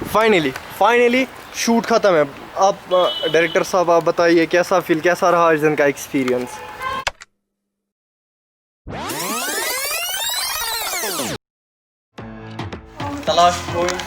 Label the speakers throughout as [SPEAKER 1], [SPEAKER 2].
[SPEAKER 1] Finally shoot ख़त्म है। आप डायरेक्टर साहब आप बताइए कैसा फील, कैसा रहा इस दिन का एक्सपीरियंस? तलाश गोइंग,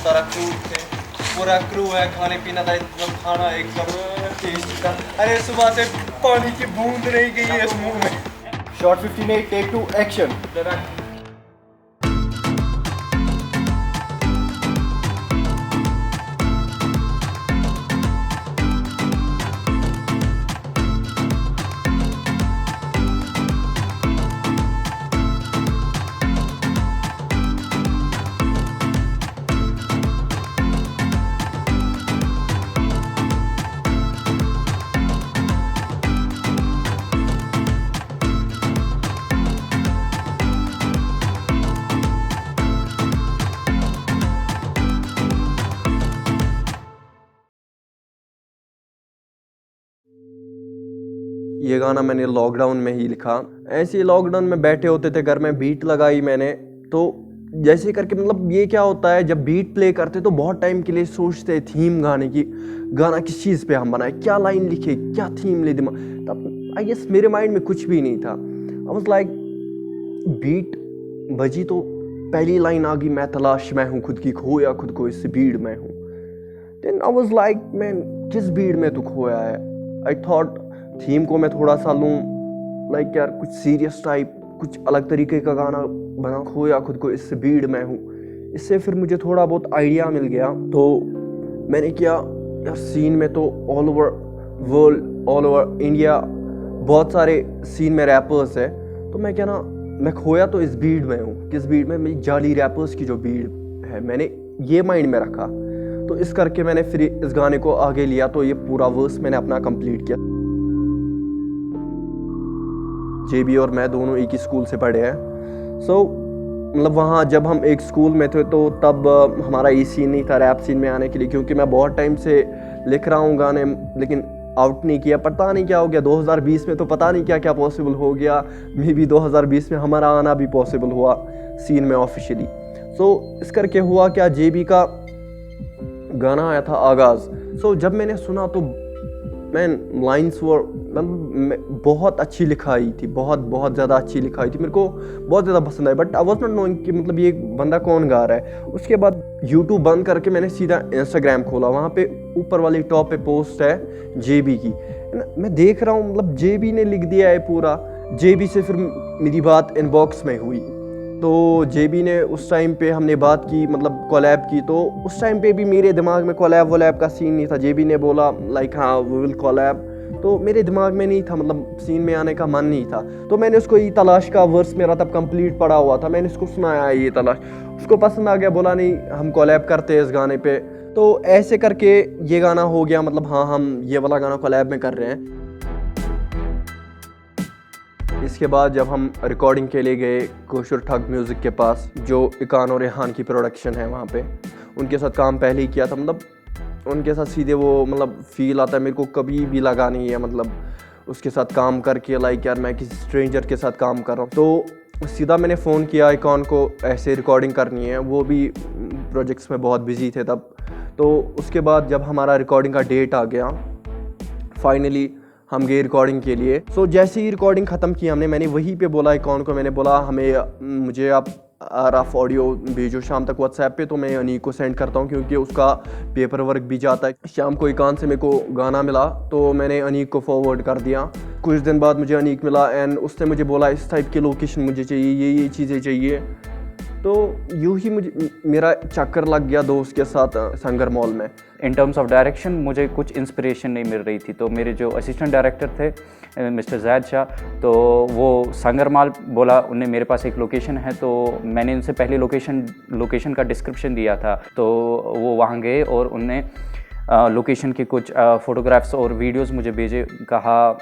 [SPEAKER 1] सारा क्रू थे, पूरा क्रू है, खाने पीना था, एकदम खाना एकदम टेस्टी था। अरे सुबह से पानी की बूंद नहीं गई है इस मुंह में। Shot 58 take 2 action. ये गाना मैंने लॉकडाउन में ही लिखा। ऐसे ही लॉकडाउन में बैठे होते थे घर में, बीट लगाई मैंने, तो जैसे करके मतलब ये क्या होता है जब बीट प्ले करते तो बहुत टाइम के लिए सोचते थीम गाने की, गाना किस चीज़ पे हम बनाए, क्या लाइन लिखे, क्या थीम ले दिमाग। तब आई गेस मेरे माइंड में कुछ भी नहीं था। आई वाज लाइक बीट बजी तो पहली लाइन आ गई, मैं तलाश में हूँ खुद की, खोया खुद को इस भीड़ में हूँ। Then I was like man किस भीड़ में तू खोया है। आई थॉट थीम को मैं थोड़ा सा लूँ, लाइक यार कुछ सीरियस टाइप, कुछ अलग तरीके का गाना बना, खोया खुद को इस भीड़ में हूँ। इससे फिर मुझे थोड़ा बहुत आइडिया मिल गया, तो मैंने किया यार सीन में तो all over world, all over India बहुत सारे सीन में रैपर्स है, तो मैं क्या ना मैं खोया तो इस भीड़ में हूँ, किस भीड़ में, मेरी जाली रैपर्स की जो भीड़ है, मैंने ये माइंड में रखा। तो इस करके मैंने फिर इस गाने को आगे लिया, तो ये पूरा वर्स मैंने अपना कंप्लीट किया। जेबी और मैं दोनों एक ही स्कूल से पढ़े हैं। सो मतलब वहाँ जब हम एक स्कूल में थे तो तब हमारा ये सीन नहीं था रैप सीन में आने के लिए, क्योंकि मैं बहुत टाइम से लिख रहा हूँ गाने, लेकिन आउट नहीं किया। पता नहीं क्या हो गया 2020 में, तो पता नहीं क्या क्या पॉसिबल हो गया। मे बी 2020 में हमारा आना भी पॉसिबल हुआ सीन में ऑफिशियली। सो इस करके हुआ क्या, जेबी का गाना आया था आगाज़। सो जब मैंने सुना तो मैन लाइन्स वर बहुत अच्छी लिखाई थी, बहुत ज़्यादा अच्छी लिखाई थी, मेरे को बहुत ज़्यादा पसंद आई। But I was not knowing कि मतलब ये बंदा कौन गा रहा है। उसके बाद यूट्यूब बंद करके मैंने सीधा इंस्टाग्राम खोला, वहाँ पे ऊपर वाली टॉप पे पोस्ट है जेबी की। मैं देख रहा हूँ मतलब जेबी ने लिख दिया है पूरा। जेबी से फिर मेरी बात इनबॉक्स में हुई, तो जेबी ने उस टाइम पे हमने बात की, मतलब कोलैब की। तो उस टाइम पे भी मेरे दिमाग में कोलैब वोलैब का सीन नहीं था। जेबी ने बोला लाइक हाँ वी विल कोलैब, तो मेरे दिमाग में नहीं था, मतलब सीन में आने का मन नहीं था। तो मैंने उसको ये तलाश का वर्स मेरा तब कंप्लीट पड़ा हुआ था, मैंने उसको सुनाया ये तलाश, उसको पसंद आ गया, बोला नहीं हम कोलैब करते हैं इस गाने पे। तो ऐसे करके ये गाना हो गया, मतलब हाँ हम ये वाला गाना कोलैब में कर रहे हैं। इसके बाद जब हम रिकॉर्डिंग के लिए गए कोशर ठग म्यूज़िक के पास, जो इकान और रेहान की प्रोडक्शन है, वहाँ पे उनके साथ काम पहले ही किया था। मतलब उनके साथ सीधे वो मतलब फ़ील आता है, मेरे को कभी भी लगा नहीं है मतलब उसके साथ काम करके लाइक यार मैं किसी स्ट्रेंजर के साथ काम कर रहा हूँ। तो सीधा मैंने फ़ोन किया इकान को, ऐसे रिकॉर्डिंग करनी है, वो भी प्रोजेक्ट्स में बहुत बिजी थे तब। तो उसके बाद जब हमारा रिकॉर्डिंग का डेट आ गया, फाइनली हम गए रिकॉर्डिंग के लिए। सो जैसे ही रिकॉर्डिंग ख़त्म की हमने, मैंने वहीं पे बोला इकान को, मैंने बोला मुझे आप रफ ऑडियो भेजो शाम तक व्हाट्सएप पे, तो मैं अनीक को सेंड करता हूँ, क्योंकि उसका पेपर वर्क भी जाता है। शाम को इकान से मेरे को गाना मिला, तो मैंने अनीक को फॉरवर्ड कर दिया। कुछ दिन बाद मुझे अनीक मिला एंड उसने मुझे बोला इस टाइप की लोकेशन मुझे चाहिए, ये चीज़ें चाहिए। तो यूँ ही मुझे मेरा चक्कर लग गया दोस्त के साथ संगर मॉल में।
[SPEAKER 2] इन टर्म्स ऑफ डायरेक्शन मुझे कुछ इंस्पिरेशन नहीं मिल रही थी, तो मेरे जो असिस्टेंट डायरेक्टर थे मिस्टर जैद शाह, तो वो संगर मॉल बोला, उन्हें मेरे पास एक लोकेशन है, तो मैंने उनसे पहले लोकेशन का डिस्क्रिप्शन दिया था। तो वो वहाँ गए और उनने लोकेशन के कुछ फ़ोटोग्राफ्स और वीडियोस मुझे भेजे, कहा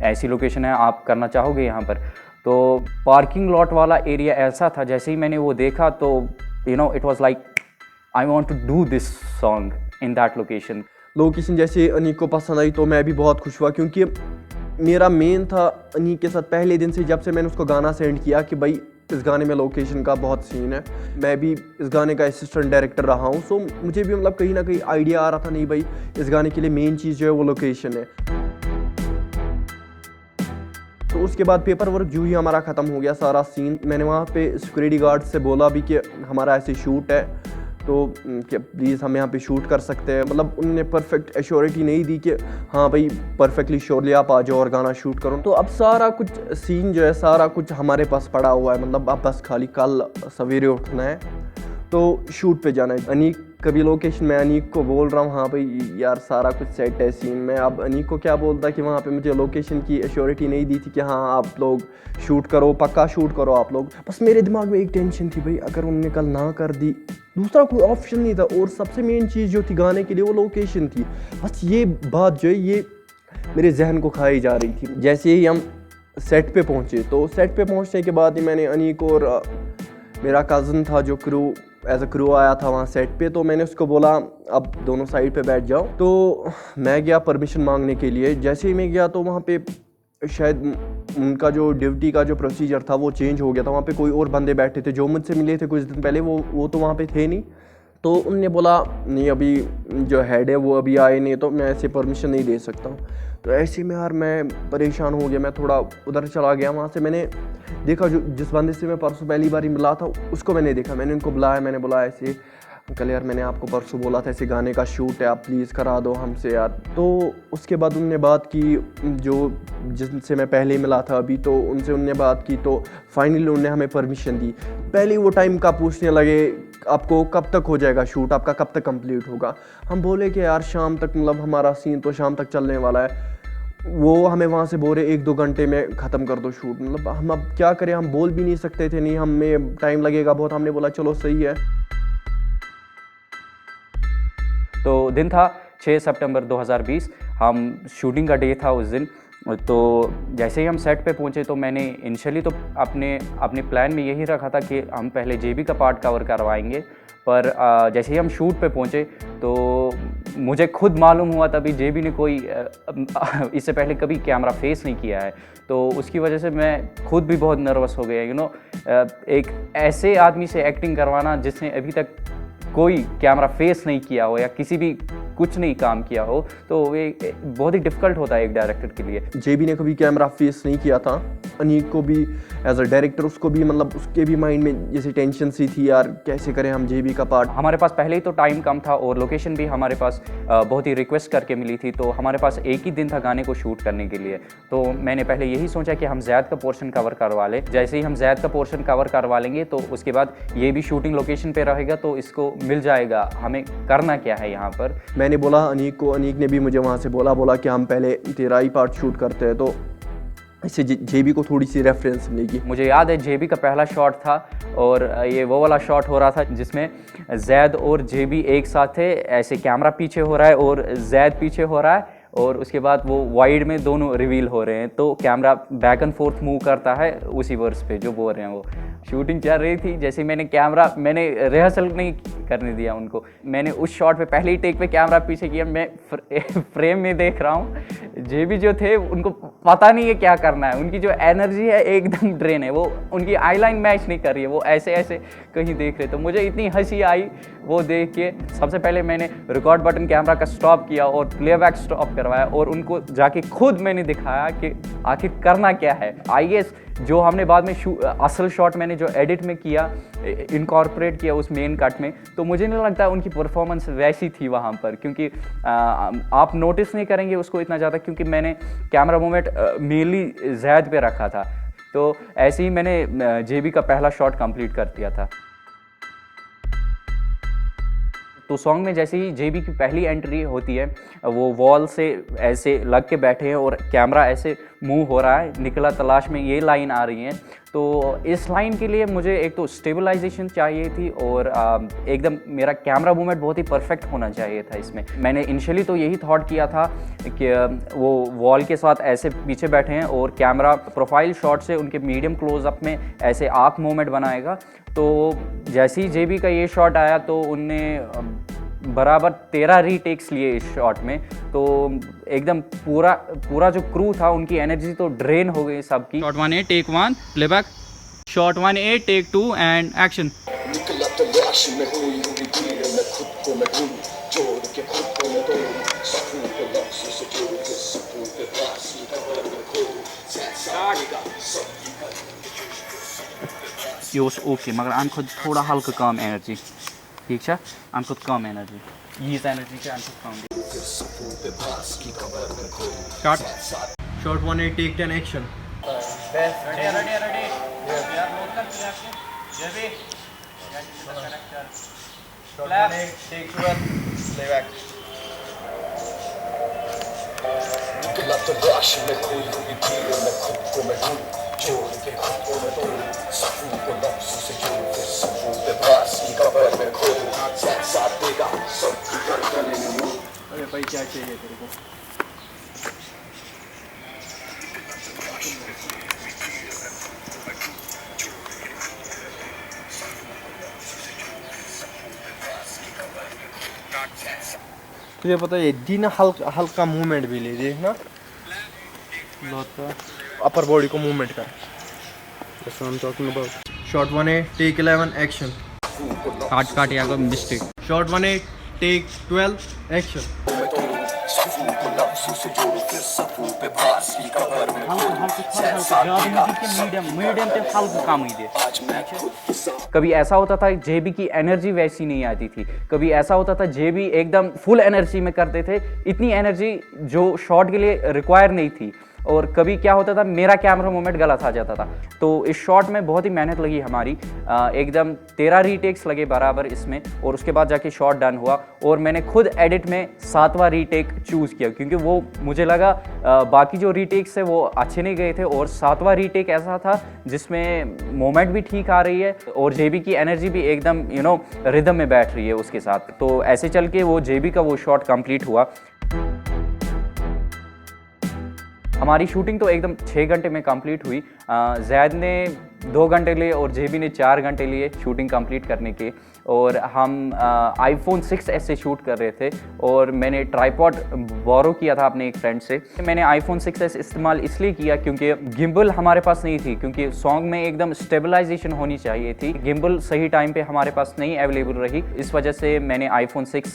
[SPEAKER 2] ऐसी लोकेशन है, आप करना चाहोगे यहाँ पर। तो पार्किंग लॉट वाला एरिया ऐसा था, जैसे ही मैंने वो देखा तो you know it was like I want to do this song in that location.
[SPEAKER 1] Location जैसे अनीक को पसंद आई तो मैं भी बहुत खुश हुआ, क्योंकि मेरा मेन था अनीक के साथ पहले दिन से, जब से मैंने उसको गाना सेंड किया कि भाई इस गाने में लोकेशन का बहुत सीन है। मैं भी इस गाने का असिस्टेंट डायरेक्टर रहा हूँ, सो मुझे भी मतलब कहीं ना कहीं आइडिया आ रहा था, नहीं भाई इस गाने के लिए मेन चीज़ जो है वो लोकेशन है। तो उसके बाद पेपर वर्क जो ही हमारा ख़त्म हो गया सारा सीन, मैंने वहाँ पे सिक्योरिटी गार्ड से बोला भी कि हमारा ऐसे शूट है तो क्या प्लीज़ हम यहाँ पे शूट कर सकते हैं। मतलब उन्होंने परफेक्ट एश्योरिटी नहीं दी कि हाँ भाई परफेक्टली श्योरली आप आ जाओ और गाना शूट करो। तो अब सारा कुछ सीन जो है सारा कुछ हमारे पास पड़ा हुआ है, मतलब अब बस खाली कल सवेरे उठना है तो शूट पे जाना है। अनीक कभी लोकेशन में अनीक को बोल रहा हूँ हाँ भाई यार सारा कुछ सेट है सीन में। अब अनीक को क्या बोलता कि वहाँ पे मुझे लोकेशन की एश्योरिटी नहीं दी थी कि हाँ आप लोग शूट करो, पक्का शूट करो आप लोग। बस मेरे दिमाग में एक टेंशन थी भाई, अगर उन्होंने कल ना कर दी, दूसरा कोई ऑप्शन नहीं था। और सबसे मेन चीज़ जो थी गाने के लिए वो लोकेशन थी। बस ये बात जो है ये मेरे जहन को खाई जा रही थी। जैसे ही हम सेट पे पहुँचे तो सेट पे पहुँचने के बाद ही मैंने अनीक और मेरा कज़न था जो क्रू एज अ क्रू आया था वहाँ सेट पे, तो मैंने उसको बोला अब दोनों साइड पे बैठ जाओ। तो मैं गया परमिशन मांगने के लिए। जैसे ही मैं गया तो वहाँ पे शायद उनका जो ड्यूटी का जो प्रोसीजर था वो चेंज हो गया था। वहाँ पे कोई और बंदे बैठे थे जो मुझसे मिले थे कुछ दिन पहले, वो तो वहाँ पे थे नहीं। तो उनने बोला नहीं अभी जो हेड है वो अभी आए नहीं, तो मैं ऐसे परमिशन नहीं दे सकता हूँ। तो ऐसे में यार मैं परेशान हो गया, मैं थोड़ा उधर चला गया। वहाँ से मैंने देखा जो जिस बंदे से मैं परसों पहली बार ही मिला था उसको मैंने देखा। मैंने उनको बुलाया, मैंने बोला ऐसे अंकल यार मैंने आपको परसों बोला था ऐसे गाने का शूट है, आप प्लीज़ करा दो हमसे यार। तो उसके बाद उनने बात की जो जिनसे मैं पहले मिला था अभी, तो उनसे उनने बात की तो फाइनली उन्होंने हमें परमिशन दी। पहले वो टाइम का पूछने लगे आपको कब तक हो जाएगा शूट, आपका कब तक कंप्लीट होगा। हम बोले कि यार शाम तक, मतलब हमारा सीन तो शाम तक चलने वाला है। वो हमें वहाँ से बोल रहे 1-2 घंटे में ख़त्म कर दो शूट। मतलब हम अब क्या करें, हम बोल भी नहीं सकते थे नहीं हमें टाइम लगेगा बहुत। हमने बोला चलो सही है।
[SPEAKER 2] तो दिन था 6 सितंबर 2020, हम शूटिंग का डे था उस दिन। तो जैसे ही हम सेट पे पहुंचे तो मैंने इनिशियली तो अपने प्लान में यही रखा था कि हम पहले जेबी का पार्ट कवर करवाएंगे, पर जैसे ही हम शूट पे पहुंचे तो मुझे खुद मालूम हुआ तभी जेबी ने कोई इससे पहले कभी कैमरा फेस नहीं किया है। तो उसकी वजह से मैं खुद भी बहुत नर्वस हो गया। एक ऐसे आदमी से एक्टिंग करवाना जिसने अभी तक कोई कैमरा फेस नहीं किया हो या किसी भी कुछ नहीं काम किया हो, तो ये बहुत ही डिफ़िकल्ट होता है एक डायरेक्टर के लिए।
[SPEAKER 1] जेबी ने कभी कैमरा फेस नहीं किया था। अनीक को भी एज अ डायरेक्टर उसको भी मतलब उसके भी माइंड में जैसे टेंशन सी थी यार कैसे करें हम जेबी का पार्ट।
[SPEAKER 2] हमारे पास पहले ही तो टाइम कम था और लोकेशन भी हमारे पास बहुत ही रिक्वेस्ट करके मिली थी, तो हमारे पास एक ही दिन था गाने को शूट करने के लिए। तो मैंने पहले यही सोचा कि हम जैद का पोर्शन कवर करवा लें। जैसे ही हम जैद का पोर्शन कवर करवा लेंगे तो उसके बाद ये भी शूटिंग लोकेशन पे रहेगा तो इसको मिल जाएगा हमें करना क्या है यहाँ पर।
[SPEAKER 1] मैंने बोला अनीक को, अनीक ने भी मुझे वहाँ से बोला कि हम पहले तेरा ही पार्ट शूट करते हैं, तो इससे जेबी को थोड़ी सी रेफरेंस मिलेगी।
[SPEAKER 2] मुझे याद है जेबी का पहला शॉट था और ये वो वाला शॉट हो रहा था जिसमें जैद और जेबी एक साथ थे, ऐसे कैमरा पीछे हो रहा है और जैद पीछे हो रहा है और उसके बाद वो वाइड में दोनों रिवील हो रहे हैं, तो camera back and fourth move करता है उसी वर्स पे जो बोल रहे हैं। वो शूटिंग चल रही थी, जैसे मैंने रिहर्सल नहीं करने दिया उनको। मैंने उस शॉट पे पहले ही टेक पे कैमरा पीछे किया, मैं फ्रेम में देख रहा हूँ। जेबी जो थे उनको पता नहीं है क्या करना है, उनकी जो एनर्जी है एकदम ड्रेन है, वो उनकी आई लाइन मैच नहीं कर रही है, वो ऐसे ऐसे कहीं देख रहे। तो मुझे इतनी हंसी आई वो देख के। सबसे पहले मैंने रिकॉर्ड बटन कैमरा का स्टॉप किया और प्लेबैक स्टॉप करवाया और उनको जाके खुद मैंने दिखाया कि आखिर करना क्या है। आई गेस जो हमने बाद में असल शॉट मैंने जो एडिट में किया, इनकॉर्पोरेट किया उस मेन कट में, तो मुझे नहीं लगता उनकी परफॉर्मेंस वैसी थी वहाँ पर, क्योंकि आप नोटिस नहीं करेंगे उसको इतना ज़्यादा, क्योंकि मैंने कैमरा मूवमेंट मेनली जैद पे रखा था। तो ऐसे ही मैंने जेबी का पहला शॉट कंप्लीट कर दिया था। तो सॉन्ग में जैसे ही जेबी की पहली एंट्री होती है, वो वॉल से ऐसे लग के बैठे हैं और कैमरा ऐसे मूव हो रहा है, निकला तलाश में ये लाइन आ रही है। तो इस लाइन के लिए मुझे एक तो स्टेबलाइजेशन चाहिए थी और एकदम मेरा कैमरा मूवमेंट बहुत ही परफेक्ट होना चाहिए था इसमें। मैंने इनिशियली तो यही थॉट किया था कि वो वॉल के साथ ऐसे पीछे बैठे हैं और कैमरा प्रोफाइल शॉट से उनके मीडियम क्लोजअप में ऐसे आँख मूवमेंट बनाएगा। तो जैसे ही जेबी का ये शॉट आया तो उनने बराबर 13 रीटेक्स लिए इस शॉट में। तो एकदम पूरा जो क्रू था उनकी एनर्जी तो ड्रेन हो गई सबकी।
[SPEAKER 3] शॉट 1 है, take 1 playback.
[SPEAKER 2] Shot 1 take 2 and action.
[SPEAKER 3] निकला तलाश में हुई भीड़ में खुद को मैं ढूंढ जोड़ के खुद को मैं तोड़ सपनों के लफ्ज़ों से जोड़ के सपनों के पास की खबर में खो सागा
[SPEAKER 2] ये ओस ओके मगर आम खुद थोड़ा हल्का कम एनर्जी ठीक है आम खुद कम एनर्जी ये एनर्जी के आम खुद कम
[SPEAKER 3] सपनों के पास की खबर में खो
[SPEAKER 1] start shot 1 take 10 action
[SPEAKER 2] ready यार लोकल जबी
[SPEAKER 1] शॉट 1 टेक 12 प्लेबैक
[SPEAKER 3] निकला तलाश में हुई भीड़ में खुद को मैं ढूंढ जोड़ के खुद को मैं तोड़ सपनों के लफ्ज़ों से जोड़ के सपनों के पास की खबर में खो साथ देगा सब धड़कन में
[SPEAKER 1] अरे भाई क्या चाहिए तेरे को तुझे पता है दिन हल्का हल्का मूवमेंट भी ले देख ना अपर बॉडी को मूवमेंट कर शॉट 1 टेक 11 एक्शन
[SPEAKER 2] काट या मिस्टेक
[SPEAKER 1] शॉट 1 टेक 12 एक्शन
[SPEAKER 3] सपनों के लफ्ज़ों से जोड़ के सपनों पे पास की खबर में
[SPEAKER 2] मीडियम पे हल्का कम ही दे
[SPEAKER 3] आज मैं खुद के साथ
[SPEAKER 2] कभी ऐसा होता था जेबी की एनर्जी वैसी नहीं आती थी कभी ऐसा होता था जेबी एकदम फुल एनर्जी में करते थे इतनी एनर्जी जो शॉट के लिए रिक्वायर नहीं थी और कभी क्या होता था मेरा कैमरा मूवमेंट गलत आ जाता था तो इस शॉट में बहुत ही मेहनत लगी हमारी एकदम 13 रीटेक्स लगे बराबर इसमें और उसके बाद जाके शॉट डन हुआ और मैंने खुद एडिट में 7वां रीटेक चूज़ किया क्योंकि वो मुझे लगा बाकी जो रीटेक्स है वो अच्छे नहीं गए थे और 7वां रीटेक ऐसा था जिसमें मोमेंट भी ठीक आ रही है और जेबी की एनर्जी भी एकदम रिदम में बैठ रही है उसके साथ तो ऐसे चल के वो जेबी का वो शॉट कंप्लीट हुआ। हमारी शूटिंग तो एकदम 6 घंटे में कंप्लीट हुई जैद ने 2 घंटे लिए और जेबी ने 4 घंटे लिए शूटिंग कंप्लीट करने के और हम iPhone 6s से शूट कर रहे थे और मैंने ट्राइपॉड बोरो किया था अपने एक फ्रेंड से। मैंने iPhone 6s इस्तेमाल इसलिए किया क्योंकि गिम्बल हमारे पास नहीं थी क्योंकि सॉन्ग में एकदम स्टेबलाइजेशन होनी चाहिए थी गिम्बल सही टाइम पे हमारे पास नहीं अवेलेबल रही इस वजह से मैंने iPhone 6s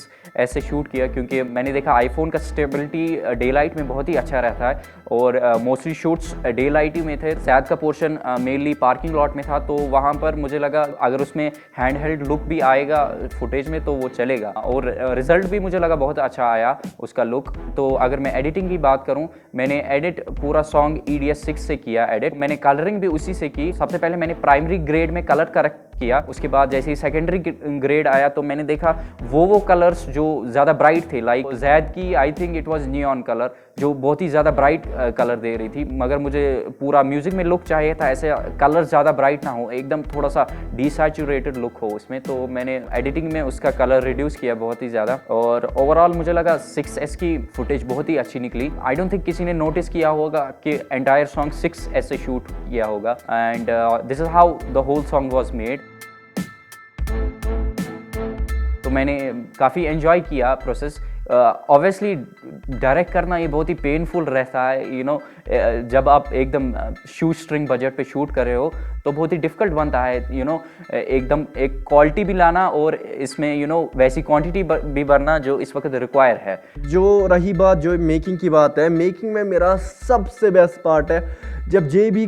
[SPEAKER 2] से शूट किया क्योंकि मैंने देखा iPhone का स्टेबिलिटी डे लाइट में बहुत ही अच्छा रहता है और मोस्टली शूट्स डे लाइट ही में थे। सैद का पोर्शन मेनली पार्किंग लॉट में था तो वहाँ पर मुझे लगा अगर उसमें हैंड हेल्ड लुक भी आएगा फुटेज में तो वो चलेगा और रिजल्ट भी मुझे लगा बहुत अच्छा आया उसका लुक। तो अगर मैं एडिटिंग की बात करूं मैंने एडिट पूरा सॉन्ग EDS 6 से किया एडिट मैंने कलरिंग भी उसी से की। सबसे पहले मैंने प्राइमरी ग्रेड में कलर करेक्ट किया उसके बाद जैसे ही सेकेंडरी ग्रेड आया तो मैंने देखा वो कलर्स जो ज़्यादा ब्राइट थे लाइक जैद की I think it was neon colour जो बहुत ही ज़्यादा ब्राइट कलर दे रही थी मगर मुझे पूरा म्यूज़िक में लुक चाहिए था ऐसे कलर ज़्यादा ब्राइट ना हो एकदम थोड़ा सा डिसैचुरेटेड लुक हो उसमें तो मैंने एडिटिंग में उसका कलर रिड्यूस किया बहुत ही ज़्यादा और ओवरऑल मुझे लगा 6s की फुटेज बहुत ही अच्छी निकली। आई डोंट थिंक किसी ने नोटिस किया होगा कि एंटायर सॉन्ग 6s से शूट किया होगा and this is how the whole song was made. तो मैंने काफ़ी एंजॉय किया प्रोसेस। ऑब्वियसली डायरेक्ट करना ये बहुत ही पेनफुल रहता है जब आप एकदम शू स्ट्रिंग बजट पे शूट कर रहे हो तो बहुत ही डिफ़िकल्ट बनता है एकदम एक क्वालिटी भी लाना और इसमें वैसी क्वांटिटी भी भरना जो इस वक्त रिक्वायर है।
[SPEAKER 1] जो रही बात जो मेकिंग की बात है मेकिंग में मेरा सबसे बेस्ट पार्ट है जब जेबी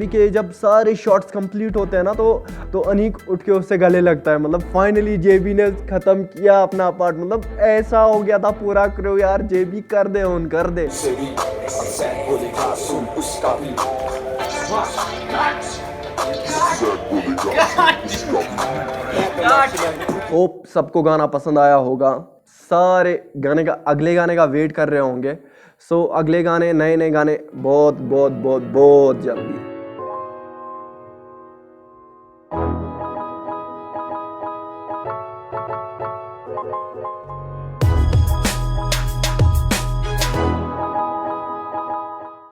[SPEAKER 1] के जब सारे शॉट्स कंप्लीट होते हैं ना तो अनीक उठ के उससे गले लगता है मतलब फाइनली जेबी ने ख़त्म किया अपना पार्ट मतलब ऐसा हो गया था पूरा क्रू यार जेबी कर दे
[SPEAKER 3] सुन उसका भी
[SPEAKER 1] होप सबको गाना पसंद आया होगा सारे अगले गाने का वेट कर रहे होंगे। सो अगले गाने नए गाने बहुत जल्दी।